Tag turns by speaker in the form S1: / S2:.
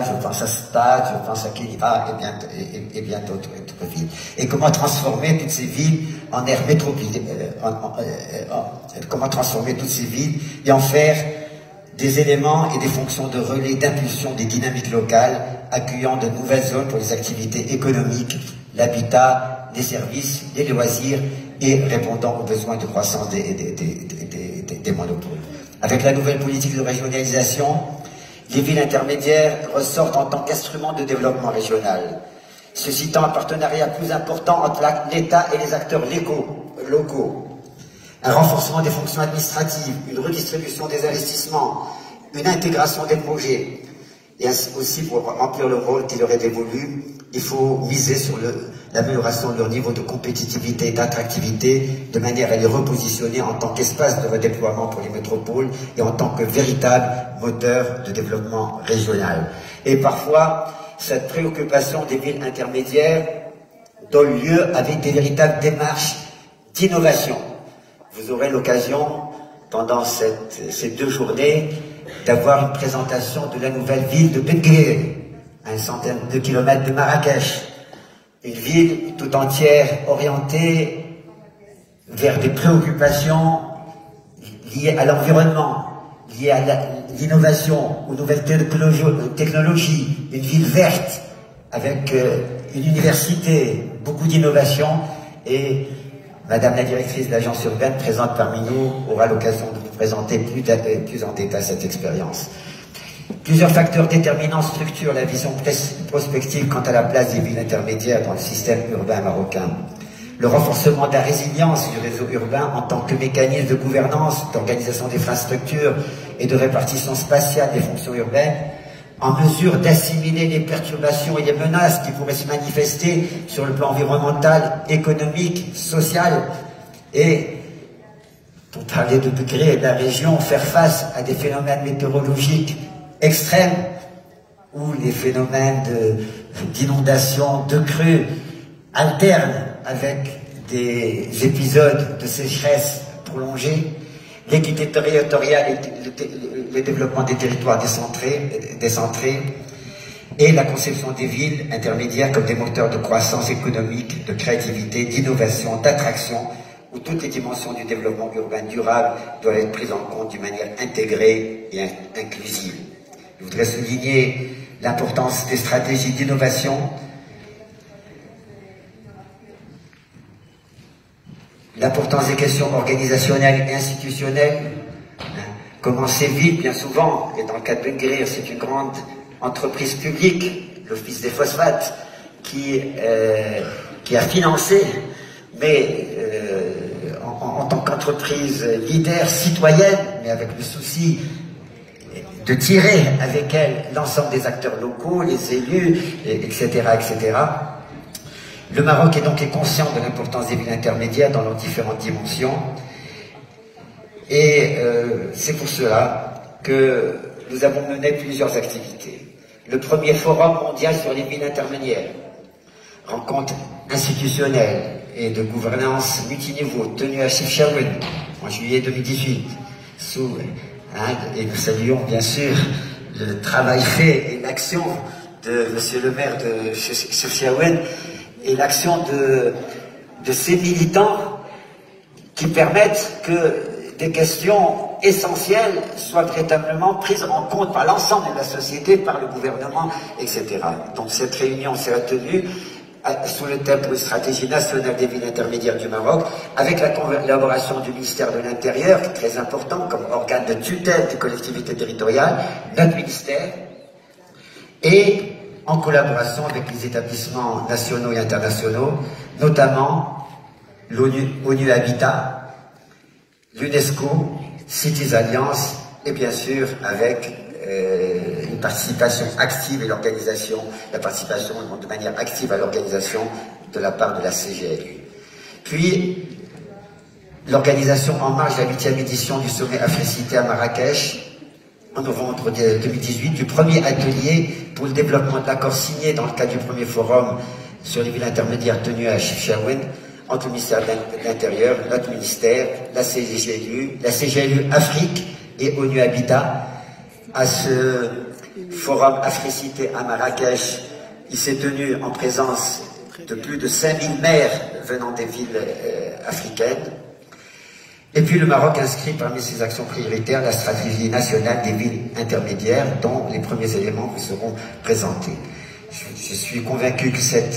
S1: je pense à Stade, je pense à Kéliva et bien d'autres villes. Et comment transformer toutes ces villes en aires métropolitaines, comment transformer toutes ces villes et en faire des éléments et des fonctions de relais d'impulsion des dynamiques locales, accueillant de nouvelles zones pour les activités économiques, l'habitat, les services, les loisirs et répondant aux besoins de croissance des monopoles. Avec la nouvelle politique de régionalisation, les villes intermédiaires ressortent en tant qu'instrument de développement régional, suscitant un partenariat plus important entre l'État et les acteurs locaux, un renforcement des fonctions administratives, une redistribution des investissements, une intégration des projets. Et aussi, pour remplir le rôle qui leur est dévolu, il faut miser sur l'amélioration de leur niveau de compétitivité et d'attractivité, de manière à les repositionner en tant qu'espace de redéploiement pour les métropoles et en tant que véritable moteur de développement régional. Et parfois, cette préoccupation des villes intermédiaires donne lieu avec des véritables démarches d'innovation. Vous aurez l'occasion, pendant ces 2 journées, d'avoir une présentation de la nouvelle ville de Benguir, à une centaine de kilomètres de Marrakech. Une ville tout entière orientée vers des préoccupations liées à l'environnement, liées à l'innovation, aux nouvelles technologies. Une ville verte, avec une université, beaucoup d'innovation. Et Madame la directrice de l'agence urbaine, présente parmi nous, aura l'occasion de vous présenter plus en détail cette expérience. Plusieurs facteurs déterminants structurent la vision prospective quant à la place des villes intermédiaires dans le système urbain marocain. Le renforcement de la résilience du réseau urbain en tant que mécanisme de gouvernance, d'organisation d'infrastructures et de répartition spatiale des fonctions urbaines, en mesure d'assimiler les perturbations et les menaces qui pourraient se manifester sur le plan environnemental, économique, social, et, pour parler de degrés de la région, faire face à des phénomènes météorologiques extrêmes, où les phénomènes d'inondation, de crues alternent avec des épisodes de sécheresse prolongés, l'équité territoriale et le développement des territoires décentrés, et la conception des villes intermédiaires comme des moteurs de croissance économique, de créativité, d'innovation, d'attraction, où toutes les dimensions du développement urbain durable doivent être prises en compte d'une manière intégrée et inclusive. Je voudrais souligner l'importance des stratégies d'innovation, l'importance des questions organisationnelles et institutionnelles. Comment ces villes, bien souvent, et dans le cas de Benguir, c'est une grande entreprise publique, l'Office des phosphates, qui a financé, mais en tant qu'entreprise leader citoyenne, mais avec le souci de tirer avec elle l'ensemble des acteurs locaux, les élus, etc., etc. Le Maroc est donc conscient de l'importance des villes intermédiaires dans leurs différentes dimensions. Et c'est pour cela que nous avons mené plusieurs activités. Le premier forum mondial sur les villes intermédiaires, rencontre institutionnelle et de gouvernance multiniveau, tenue à Chefchaouen en juillet 2018, et nous saluons bien sûr le travail fait et l'action de Monsieur le maire de Chefchaouen et l'action de ces militants qui permettent que des questions essentielles soient véritablement prises en compte par l'ensemble de la société, par le gouvernement, etc. Donc cette réunion s'est tenue sous le thème pour une stratégie nationale des villes intermédiaires du Maroc, avec la collaboration du ministère de l'Intérieur, qui est très important comme organe de tutelle des collectivités territoriales, notre ministère, et en collaboration avec les établissements nationaux et internationaux, notamment l'ONU Habitat, l'UNESCO, Cities Alliance, et bien sûr avec une participation active et la participation de manière active à l'organisation de la part de la CGLU. Puis, l'organisation en marge de la 8e édition du sommet Africité à Marrakech, en novembre 2018, du premier atelier pour le développement de l'accord signé dans le cadre du premier forum sur les villes intermédiaires tenu à Chefchaouen, entre le ministère de l'Intérieur, notre ministère, la CGLU Afrique et ONU Habitat, à ce Forum Africité à Marrakech. Il s'est tenu en présence de plus de 5000 maires venant des villes africaines. Et puis le Maroc inscrit parmi ses actions prioritaires la stratégie nationale des villes intermédiaires dont les premiers éléments vous seront présentés. Je suis convaincu que cette